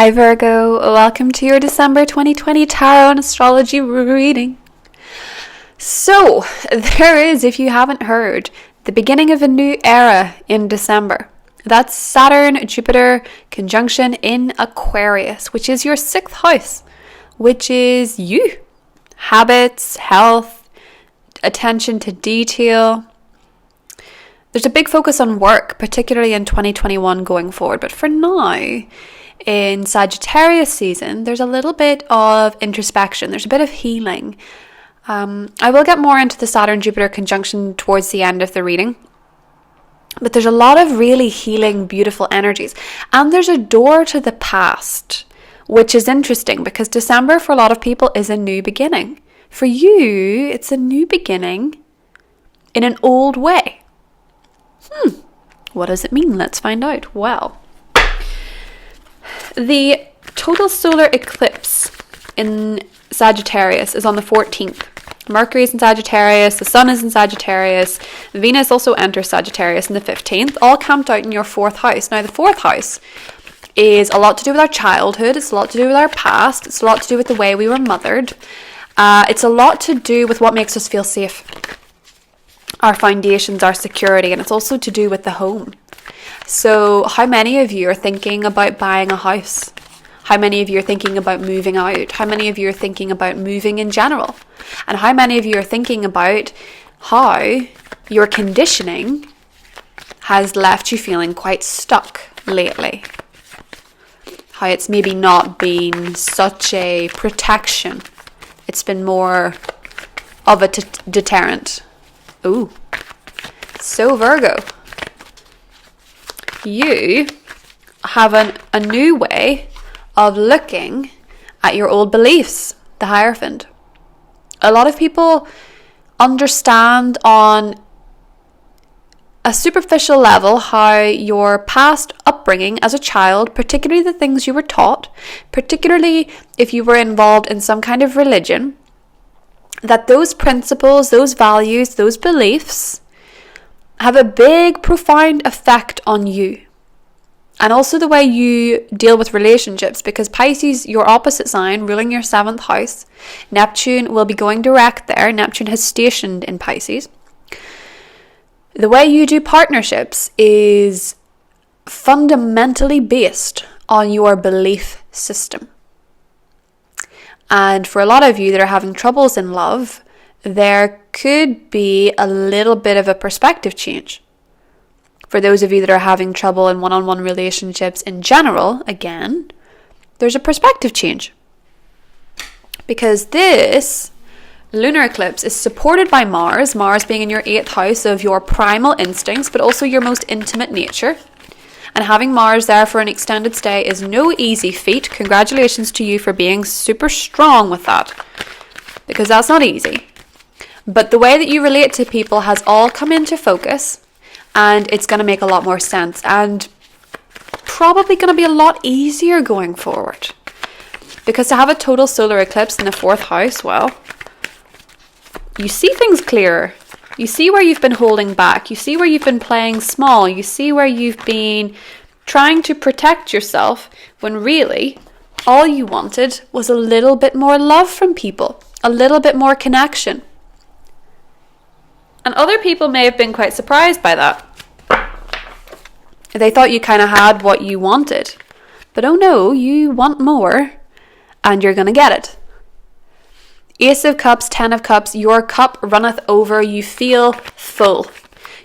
Hi Virgo, welcome to your December 2020 Tarot and Astrology reading. So, there is, if you haven't heard, the beginning of a new era in December. That's Saturn, Jupiter conjunction in Aquarius, which is your 6th house, which is you. Habits, health, attention to detail. There's a big focus on work, particularly in 2021 going forward, but for now, in Sagittarius season, there's a little bit of introspection. There's a bit of healing. I will get more into the Saturn-Jupiter conjunction towards the end of the reading. But there's a lot of really healing, beautiful energies. And there's a door to the past, which is interesting because December for a lot of people is a new beginning. For you, it's a new beginning in an old way. What does it mean? Let's find out. Well, the total solar eclipse in Sagittarius is on the 14th. Mercury is in Sagittarius, the Sun is in Sagittarius, Venus also enters Sagittarius in the 15th, all camped out in your 4th house. Now, the 4th house is a lot to do with our childhood, it's a lot to do with our past, it's a lot to do with the way we were mothered, it's a lot to do with what makes us feel safe, our foundations, our security, and it's also to do with the home. So how many of you are thinking about buying a house? How many of you are thinking about moving out? How many of you are thinking about moving in general? And how many of you are thinking about how your conditioning has left you feeling quite stuck lately? How it's maybe not been such a protection. It's been more of a deterrent. Ooh. So Virgo, you have a new way of looking at your old beliefs, the Hierophant. A lot of people understand on a superficial level how your past upbringing as a child, particularly the things you were taught, particularly if you were involved in some kind of religion, that those principles, those values, those beliefs have a big, profound effect on you. And also the way you deal with relationships, because Pisces, your opposite sign, ruling your 7th house, Neptune will be going direct there. Neptune has stationed in Pisces. The way you do partnerships is fundamentally based on your belief system. And for a lot of you that are having troubles in love, there could be a little bit of a perspective change. For those of you that are having trouble in one-on-one relationships in general, again, there's a perspective change. Because this lunar eclipse is supported by Mars being in your 8th house of your primal instincts, but also your most intimate nature. And having Mars there for an extended stay is no easy feat. Congratulations to you for being super strong with that, because that's not easy. But the way that you relate to people has all come into focus, and it's going to make a lot more sense and probably going to be a lot easier going forward. Because to have a total solar eclipse in the 4th house, well, you see things clearer. You see where you've been holding back. You see where you've been playing small. You see where you've been trying to protect yourself when really all you wanted was a little bit more love from people, a little bit more connection. And other people may have been quite surprised by that. They thought you kind of had what you wanted. But oh no, you want more, and you're going to get it. Ace of Cups, 10 of Cups, your cup runneth over. You feel full.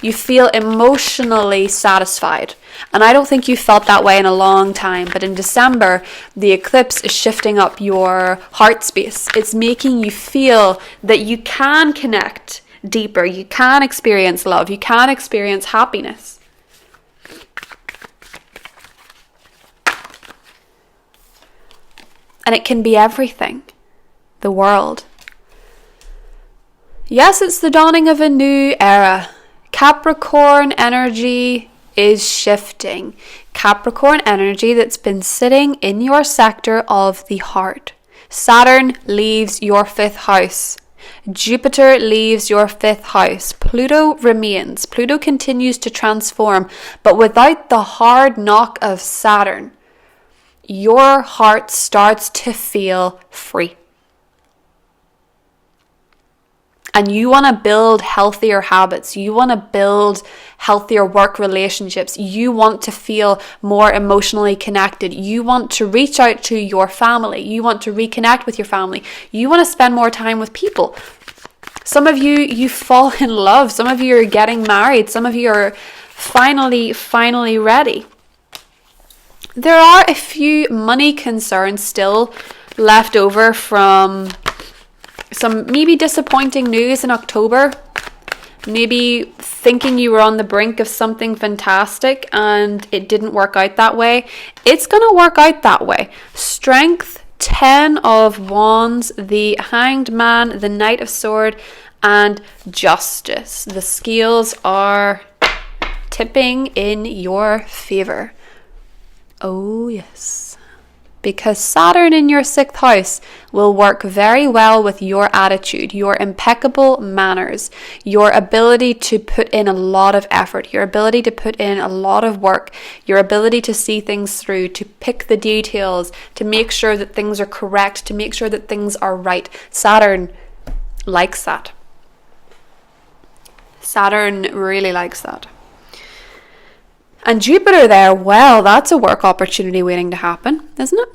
You feel emotionally satisfied. And I don't think you felt that way in a long time. But in December, the eclipse is shifting up your heart space. It's making you feel that you can connect deeper. You can experience love. You can experience happiness. And it can be everything. The world. Yes, it's the dawning of a new era. Capricorn energy is shifting. Capricorn energy that's been sitting in your sector of the heart. Saturn leaves your 5th house. Jupiter leaves your 5th house. Pluto remains. Pluto continues to transform, but without the hard knock of Saturn. your heart starts to feel free. And you want to build healthier habits. You want to build healthier work relationships. You want to feel more emotionally connected. You want to reach out to your family. You want to reconnect with your family. You want to spend more time with people. Some of you fall in love. Some of you are getting married. Some of you are finally ready. There are a few money concerns still left over from some maybe disappointing news in October. Maybe thinking you were on the brink of something fantastic and it didn't work out that way. It's going to work out that way. Strength, 10 of Wands, the Hanged Man, the Knight of Swords, and Justice. The scales are tipping in your favor. Oh yes. Because Saturn in your 6th house will work very well with your attitude, your impeccable manners, your ability to put in a lot of effort, your ability to put in a lot of work, your ability to see things through, to pick the details, to make sure that things are correct, to make sure that things are right. Saturn likes that. Saturn really likes that. And Jupiter there, well, that's a work opportunity waiting to happen, isn't it?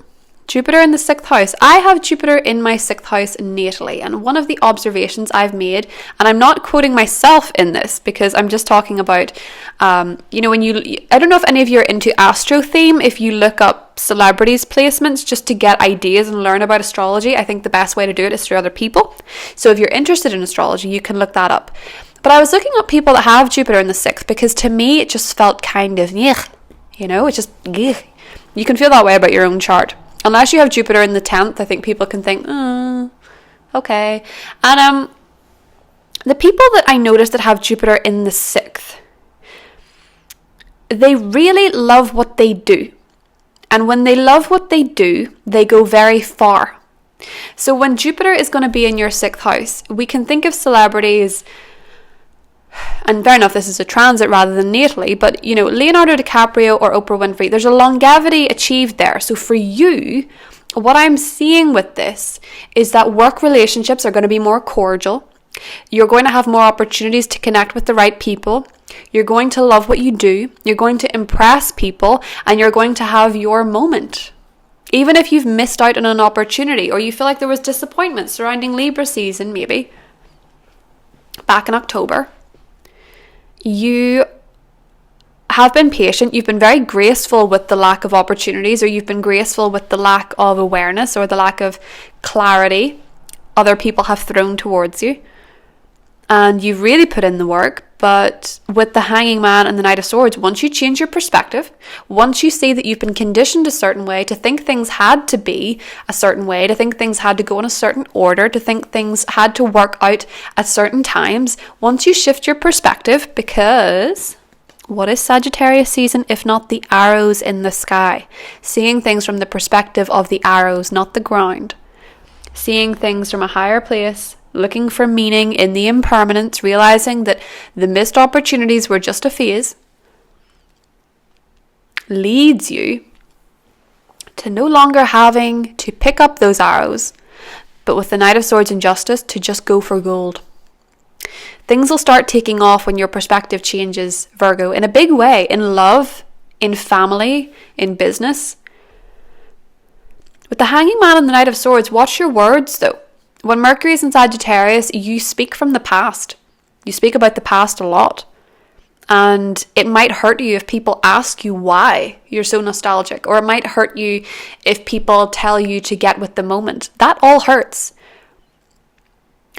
Jupiter in the 6th house. I have Jupiter in my 6th house natally. And one of the observations I've made, and I'm not quoting myself in this because I'm just talking about, when I don't know if any of you are into astro theme, if you look up celebrities' placements just to get ideas and learn about astrology, I think the best way to do it is through other people. So if you're interested in astrology, you can look that up. But I was looking up people that have Jupiter in the 6th because to me it just felt kind of, it's just, you can feel that way about your own chart. Unless you have Jupiter in the 10th, I think people can think, okay. And the people that I noticed that have Jupiter in the 6th, they really love what they do. And when they love what they do, they go very far. So when Jupiter is going to be in your 6th house, we can think of celebrities. And fair enough, this is a transit rather than natally, but Leonardo DiCaprio or Oprah Winfrey, there's a longevity achieved there. So for you, what I'm seeing with this is that work relationships are going to be more cordial. You're going to have more opportunities to connect with the right people. You're going to love what you do. You're going to impress people, and you're going to have your moment. Even if you've missed out on an opportunity or you feel like there was disappointment surrounding Libra season, maybe back in October, you have been patient, you've been very graceful with the lack of opportunities, or you've been graceful with the lack of awareness or the lack of clarity other people have thrown towards you. And you've really put in the work. But with the Hanging Man and the Knight of Swords, once you change your perspective, once you see that you've been conditioned a certain way, to think things had to be a certain way, to think things had to go in a certain order, to think things had to work out at certain times, once you shift your perspective, because what is Sagittarius season if not the arrows in the sky? Seeing things from the perspective of the arrows, not the ground. Seeing things from a higher place, looking for meaning in the impermanence, realizing that the missed opportunities were just a phase, leads you to no longer having to pick up those arrows, but with the Knight of Swords and Justice, to just go for gold. Things will start taking off when your perspective changes, Virgo, in a big way, in love, in family, in business. With the Hanging Man and the Knight of Swords, watch your words though. When Mercury is in Sagittarius, you speak from the past. You speak about the past a lot. And it might hurt you if people ask you why you're so nostalgic. Or it might hurt you if people tell you to get with the moment. That all hurts.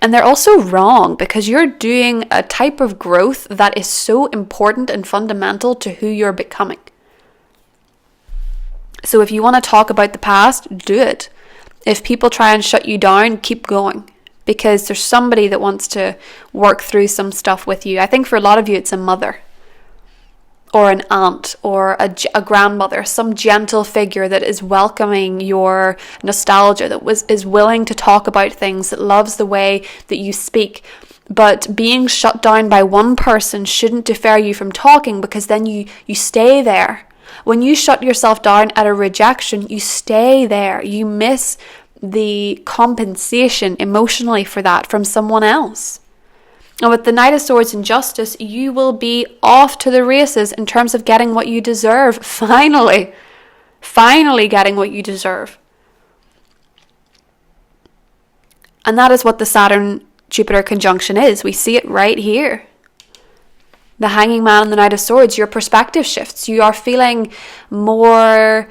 And they're also wrong, because you're doing a type of growth that is so important and fundamental to who you're becoming. So if you want to talk about the past, do it. If people try and shut you down, keep going, because there's somebody that wants to work through some stuff with you. I think for a lot of you, it's a mother or an aunt or a grandmother, some gentle figure that is welcoming your nostalgia, that is willing to talk about things, that loves the way that you speak. But being shut down by one person shouldn't deter you from talking, because then you stay there. When you shut yourself down at a rejection, you stay there. You miss the compensation emotionally for that from someone else. And with the Knight of Swords and Justice, you will be off to the races in terms of getting what you deserve. Finally getting what you deserve. And that is what the Saturn-Jupiter conjunction is. We see it right here. The Hanging Man and the Knight of Swords, your perspective shifts. You are feeling more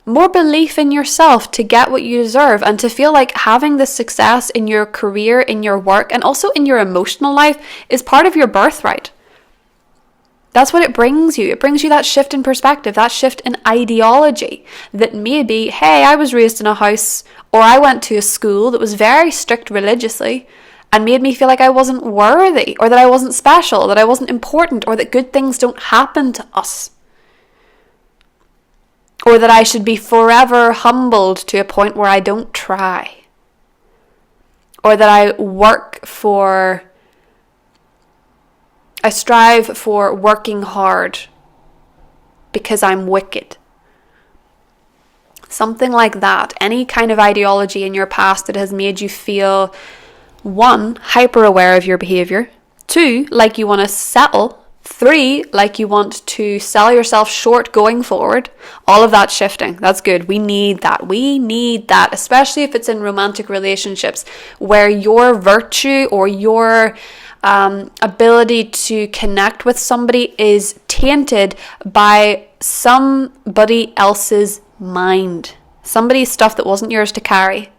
belief in yourself to get what you deserve, and to feel like having the success in your career, in your work, and also in your emotional life is part of your birthright. That's what it brings you. It brings you that shift in perspective, that shift in ideology, that maybe, hey, I was raised in a house, or I went to a school that was very strict religiously and made me feel like I wasn't worthy, or that I wasn't special, that I wasn't important, or that good things don't happen to us. Or that I should be forever humbled to a point where I don't try. Or that I strive for working hard because I'm wicked. Something like that. Any kind of ideology in your past that has made you feel, 1, hyper aware of your behavior. 2, like you want to settle. 3, like you want to sell yourself short going forward. All of that shifting. That's good. We need that. Especially if it's in romantic relationships where your virtue or your ability to connect with somebody is tainted by somebody else's mind. Somebody's stuff that wasn't yours to carry.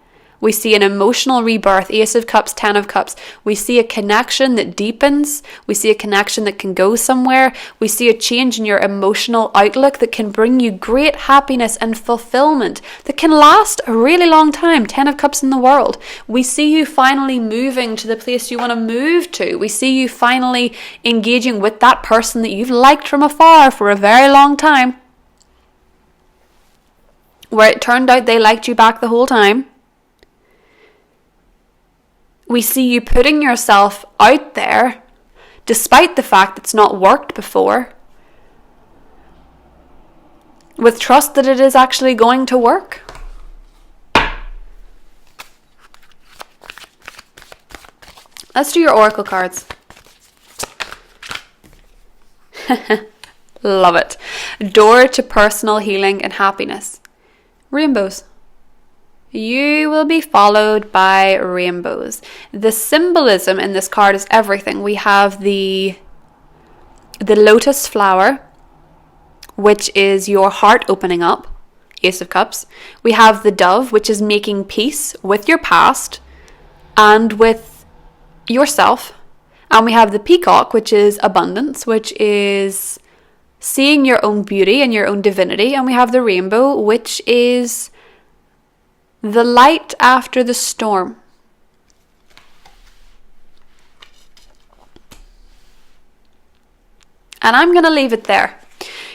We see an emotional rebirth, Ace of Cups, 10 of Cups. We see a connection that deepens. We see a connection that can go somewhere. We see a change in your emotional outlook that can bring you great happiness and fulfillment that can last a really long time. 10 of Cups in the world. We see you finally moving to the place you want to move to. We see you finally engaging with that person that you've liked from afar for a very long time, where it turned out they liked you back the whole time. We see you putting yourself out there, despite the fact it's not worked before, with trust that it is actually going to work. Let's do your oracle cards. Love it. Door to personal healing and happiness. Rainbows. You will be followed by rainbows. The symbolism in this card is everything. We have the lotus flower, which is your heart opening up, Ace of Cups. We have the dove, which is making peace with your past and with yourself. And we have the peacock, which is abundance, which is seeing your own beauty and your own divinity. And we have the rainbow, which is the light after the storm. And I'm going to leave it there.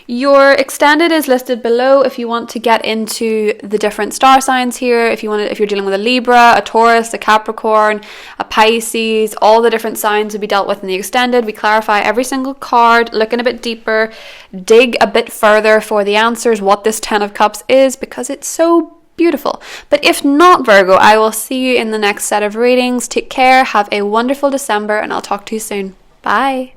Your extended is listed below if you want to get into the different star signs here. If you're dealing with a Libra, a Taurus, a Capricorn, a Pisces, all the different signs will be dealt with in the extended. We clarify every single card, looking a bit deeper, dig a bit further for the answers, what this 10 of Cups is, because it's so beautiful. But if not, Virgo, I will see you in the next set of readings. Take care, have a wonderful December, and I'll talk to you soon. Bye.